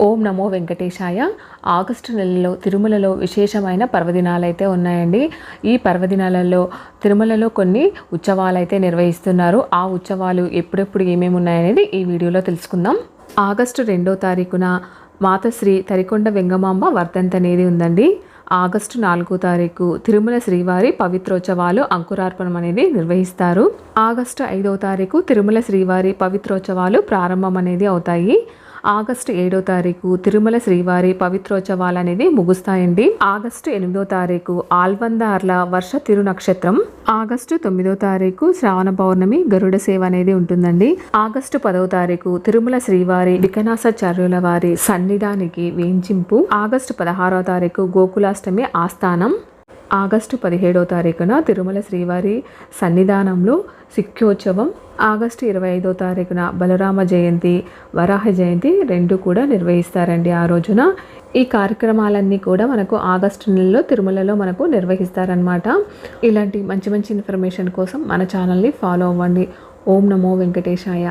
ఓం నమో వెంకటేశాయ. August నెలలో తిరుమలలో విశేషమైన పర్వదినాలైతే ఉన్నాయండి. ఈ పర్వదినాలలో తిరుమలలో కొన్ని ఉత్సవాలైతే నిర్వహిస్తున్నారు. ఆ ఉత్సవాలు ఎప్పుడెప్పుడు ఏమేమి ఉన్నాయనేది ఈ వీడియోలో తెలుసుకుందాం. ఆగస్టు 2వ తారీఖున మాతశ్రీ తరికొండ వెంగమాంబ వర్ధంతి అనేది ఉందండి. ఆగస్టు 4వ తారీఖు తిరుమల శ్రీవారి పవిత్రోత్సవాలు అంకురార్పణం అనేది నిర్వహిస్తారు. ఆగస్టు 5వ తారీఖు తిరుమల శ్రీవారి పవిత్రోత్సవాలు ప్రారంభం అనేది అవుతాయి. ఆగస్టు 7వ తారీఖు తిరుమల శ్రీవారి పవిత్రోత్సవాలు అనేది ముగుస్తాయండి. ఆగస్టు 8వ తారీఖు ఆల్వందార్ల వర్ష తిరునక్షత్రం. ఆగస్టు 9వ తారీఖు శ్రావణ పౌర్ణమి గరుడ సేవ అనేది ఉంటుందండి. ఆగస్టు 10వ తారీఖు తిరుమల శ్రీవారి వికనాసాచార్యుల వారి సన్నిధానికి వేంచింపు. ఆగస్టు 16వ తారీఖు గోకులాష్టమి ఆస్థానం. ఆగస్టు 17వ తారీఖున తిరుమల శ్రీవారి సన్నిధానంలో సిఖ్యోత్సవం. ఆగస్టు 25వ తారీఖున బలరామ జయంతి, వరాహ జయంతి రెండు కూడా నిర్వహిస్తారండి. ఆ రోజున ఈ కార్యక్రమాలన్నీ కూడా మనకు ఆగస్టు నెలలో తిరుమలలో మనకు నిర్వహిస్తారనమాట. ఇలాంటి మంచి మంచి ఇన్ఫర్మేషన్ కోసం మన ఛానల్ని ఫాలో అవ్వండి. ఓం నమో వెంకటేశాయ.